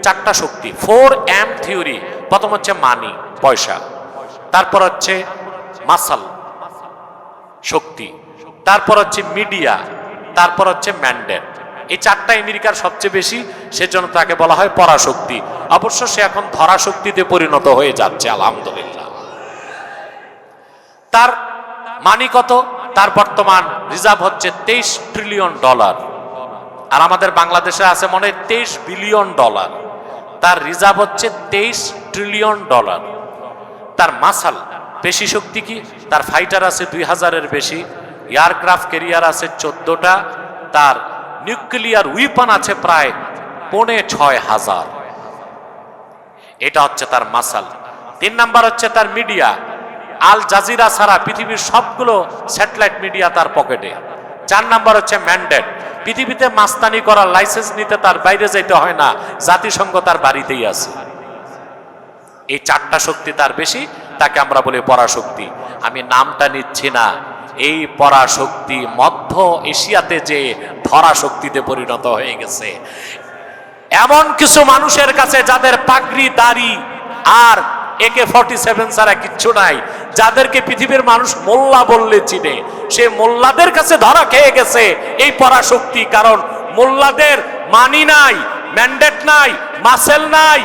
চারটা শক্তি 4M থিওরি। প্রথম হচ্ছে মানি, পয়সা, তারপর হচ্ছে মাসাল, শক্তি, তারপর হচ্ছে মিডিয়া, তারপর হচ্ছে ম্যান্ডেট। এই চারটা আমেরিকার সবচেয়ে বেশি, সেজন্য তাকে বলা হয় পরাশক্তি। অবশ্য সে এখন ধরাশক্তিতে পরিণত হয়ে যাচ্ছে, আলহামদুলিল্লাহ। তার মানি কত? তার বর্তমান রিজার্ভ হচ্ছে $23 ট্রিলিয়ন। আর আমাদের বাংলাদেশে আছে মনে হয় $23 বিলিয়ন। তার রিজার্ভ হচ্ছে $23 ট্রিলিয়ন। তার মাসাল, পেশি শক্তি কি? তার ফাইটার আছে 2000-এর বেশি, এয়ারক্রাফট ক্যারিয়ার আছে 14টা, তার নিউক্লিয়ার উইপন আছে প্রায় 6500। এটা হচ্ছে তার মাসাল। 3 নাম্বার হচ্ছে তার মিডিয়া। আল জাজিরা ছাড়া পৃথিবীর সবগুলো স্যাটেলাইট মিডিয়া তার পকেটে। 4 নাম্বার হচ্ছে ম্যান্ডেট। পৃথিবীতে মাস্তানি করার লাইসেন্স নিতে তার বাইরে যাইতে হয় না, জাতিসংঘ তার বাড়িতেই আছে। এই চারটা শক্তি তার বেশি, তাকে আমরা বলি পরাশক্তি। আমি নামটা নিচ্ছি না, এই পরাশক্তি মধ্য এশিয়াতে যে ধরাশক্তিতে পরিণত হয়ে গেছে। এমন কিছু মানুষের কাছে যাদের পাগড়ি, দাড়ি আর AK-47 ছাড়া কিচ্ছু নাই, যাদেরকে পৃথিবীর মানুষ মোল্লা বললে চিনে, সে মোল্লাদের কাছে ধরা খেয়ে গেছে এই পরাশক্তি। কারণ মোল্লাদের মানি নাই, ম্যান্ডেট নাই, মাসেল নাই,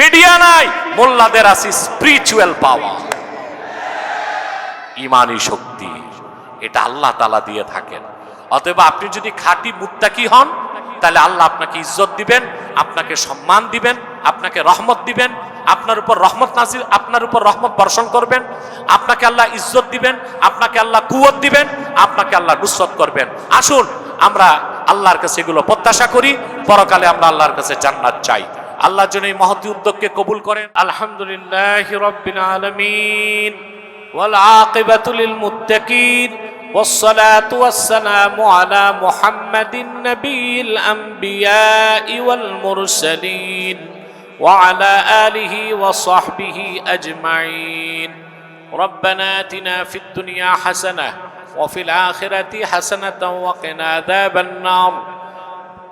মিডিয়া নাই, মোল্লাদের আছে স্পিরিচুয়াল পাওয়ার, ইমানি শক্তি। এটা আল্লাহ তাআলা দিয়ে থাকেন। অতএব আপনি যদি খাঁটি মুত্তাকি হন, তাহলে আল্লাহ আপনাকে ইজ্জত দিবেন, আপনাকে সম্মান দিবেন, আপনাকে রহমত দিবেন, আপনার উপর রহমত নাজিল, আপনার উপর রহমত বর্ষণ করবেন, আপনাকে আল্লাহ ইজ্জত দিবেন, আপনাকে আল্লাহ কুওয়াত দিবেন, আপনাকে আল্লাহ নুসরত করবেন। আসুন আমরা আল্লাহর কাছে এগুলো প্রত্যাশা করি, পরকালে আমরা আল্লাহর কাছে জান্নাত চাই। আল্লাহ যেন এই মহতী উদ্যোগকে কবুল করেন। আলহামদুলিল্লাহি রাব্বিল আলামিন ওয়াল আকিবাতু লিল মুত্তাকিন والصلاة والسلام على محمد النبي الأنبياء والمرسلين وعلى آله وصحبه أجمعين. ربنا آتنا في الدنيا حسنة وفي الآخرة حسنة وقنا عذاب النار.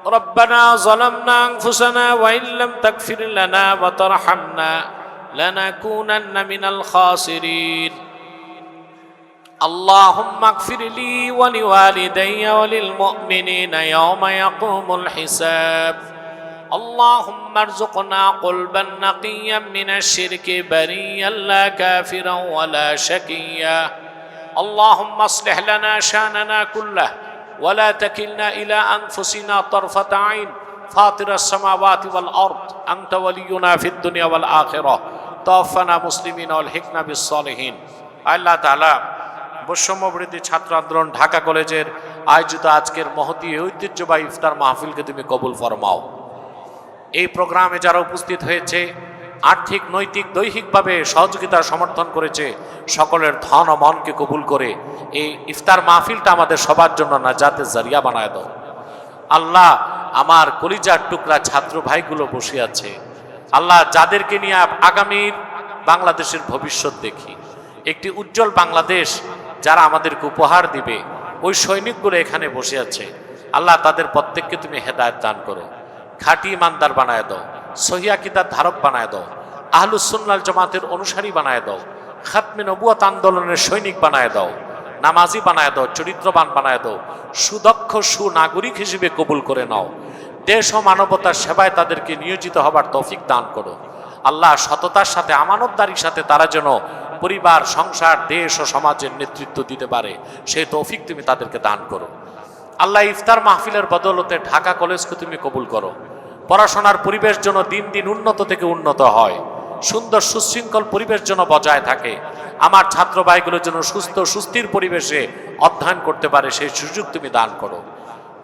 ربنا ظلمنا أنفسنا وإن لم تغفر لنا وترحمنا لنكونن من الخاسرين. اللهم اغفر لي ولوالدي وللمؤمنين يوم يقوم الحساب. اللهم ارزقنا قلبا نقيا من الشرك بريا لا كافرا ولا شقيا. اللهم اصلح لنا شاننا كله ولا تكلنا إلى أنفسنا طرفة عين. فاطر السماوات والأرض أنت ولينا في الدنيا والآخرة. توفنا مسلمين والحقنا بالصالحين. الله تعالى বৈষম্যবৃদ্ধি ছাত্র আন্দোলন ঢাকা কলেজের আয়োজিত আজকের মহতী ঐতিহ্যবাহী ইফতার মাহফিলকে তুমি কবুল ফরমাও। এই প্রোগ্রামে যারা উপস্থিত হয়েছে, আর্থিক, নৈতিক, দৈহিকভাবে সহযোগিতা সমর্থন করেছে, সকলের ধন ও মনকে কবুল করে এই ইফতার মাহফিলটা আমাদের সবার জন্য নাজাতের জারিয়া বানায় দাও। আল্লাহ, আমার কলিজার টুকরা ছাত্র ভাইগুলো বসে আছে, আল্লাহ যাদেরকে নিয়ে আগামীর বাংলাদেশের ভবিষ্যৎ দেখি, একটি উজ্জ্বল বাংলাদেশ যারা আমাদেরকে উপহার দিবে, ওই সৈনিকগুলো এখানে বসে আছে, আল্লাহ তাদের প্রত্যেককে তুমি হেদায়েত দান করো, খাঁটি ইমানদার বানায় দাও, সহিহ আকীদার ধারক বানায় দাও, আহলুস সুন্নাহ জামাতের অনুসারী বানায় দাও, খাতমে নবুয়ত আন্দোলনের সৈনিক বানায় দাও, নামাজি বানায় দাও, চরিত্রবান বানায় দাও, সুদক্ষ সুনাগরিক হিসেবে কবুল করে নাও। দেশ ও মানবতার সেবায় তাদেরকে নিয়োজিত হবার তৌফিক দান করো। আল্লাহ সততার সাথে, আমানতদারির সাথে তারা যেন পরিবার, সংসার, দেশ ও সমাজের নেতৃত্ব দিতে পারে, সেই তৌফিক তুমি তাদেরকে দান করো। আল্লাহ ইফতার মাহফিলের বদৌলতে ঢাকা কলেজকে তুমি কবুল করো। পড়াশোনার পরিবেশ যেন দিন দিন উন্নত থেকে উন্নত হয়, সুন্দর সুশৃঙ্খল পরিবেশ যেন বজায় থাকে, আমার ছাত্র ভাইগুলো যেন সুস্থ সুস্থির পরিবেশে অধ্যয়ন করতে পারে, সেই সুযোগ তুমি দান করো।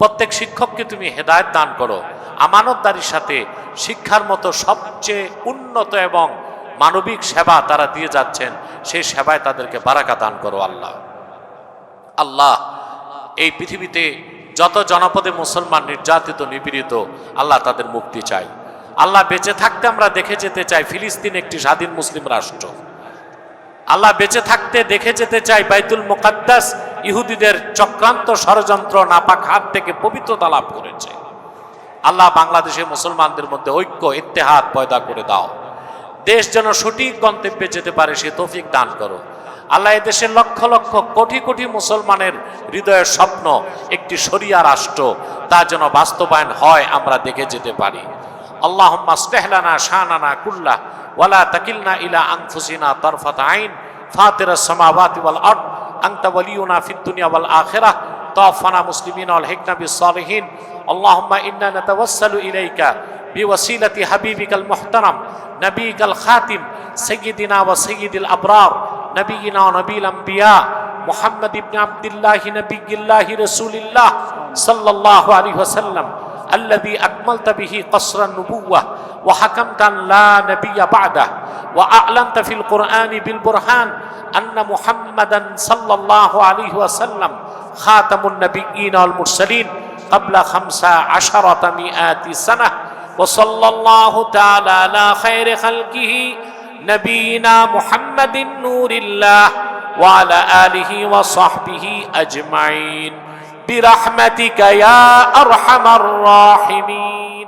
প্রত্যেক শিক্ষককে তুমি হেদায়েত দান করো, আমানতদারির সাথে শিক্ষার মতো সবচেয়ে উন্নত এবং মানবিক সেবা তারা দিয়ে যাচ্ছেন, সেই সেবায় তাদেরকে বারাকা দান করো। আল্লাহ আল্লাহ এই পৃথিবীতে যত জনপদে মুসলমান নির্যাতিত নিপীড়িত, আল্লাহ তাদের মুক্তি চাই। আল্লাহ বেঁচে থাকতে আমরা দেখে যেতে চাই ফিলিস্তিন একটি স্বাধীন মুসলিম রাষ্ট্র। আল্লাহ বেঁচে থাকতে দেখে যেতে চাই বাইতুল মুকাদ্দাস ইহুদিদের চক্রান্ত ষড়যন্ত্র নাপাক হাত থেকে পবিত্রতা লাভ করেছে। আল্লাহ বাংলাদেশের মুসলমানদের মধ্যে ঐক্য ইত্তেহাদ পয়দা করে দাও, দেশ যেন সঠিক গন্তব্যে যেতে পারে সে তৌফিক দান করো। আল্লাহ এদেশের লক্ষ লক্ষ কোটি কোটি মুসলমানের হৃদয়ের স্বপ্ন একটি শরিয়া রাষ্ট্র, তা যেন বাস্তবায়ন হয়, আমরা দেখে যেতে পারি। আল্লাহুম্মা আসলিহ লানা শানানা কুল্লাহ ওয়ালা তাকিলনা ইলা আনফুসিনা তারফাত আইন ফাতিরাস সামাওয়াতি ওয়াল আরদ আনতা ওয়ালিয়ুনা ফিদ দুনিয়া ওয়াল আখিরাহ তাওফানা মুসলিমিন ওয়াল হিকনা বিস সালিহিন। আল্লাহুম্মা ইন্না নাতাওয়াসসালু ইলাইকা বিওয়াসিলাতি হাবিবিকাল মুহতারাম নবিকাল খাতিম সাইয়্যিদিনা ওয়া সাইয়্যিদিল আবরার নবিয়িনা ওয়া নবিয়ুল আম্বিয়া মুহাম্মদ ইবনে আবদুল্লাহ নবিয়্যিল্লাহি রাসূলিল্লাহ সাল্লাল্লাহু আলাইহি ওয়াসাল্লাম الذي أكملت به قصر النبوة وحكمت أن لا نبي بعده وأعلنت في القرآن بالبرهان أن محمدا صلى الله عليه وسلم خاتم النبيين والمرسلين قبل 15 سنة وصلى الله تعالى على خير خلقه نبينا محمد نور الله وعلى آله وصحبه أجمعين برحمتك يا أرحم الراحمين।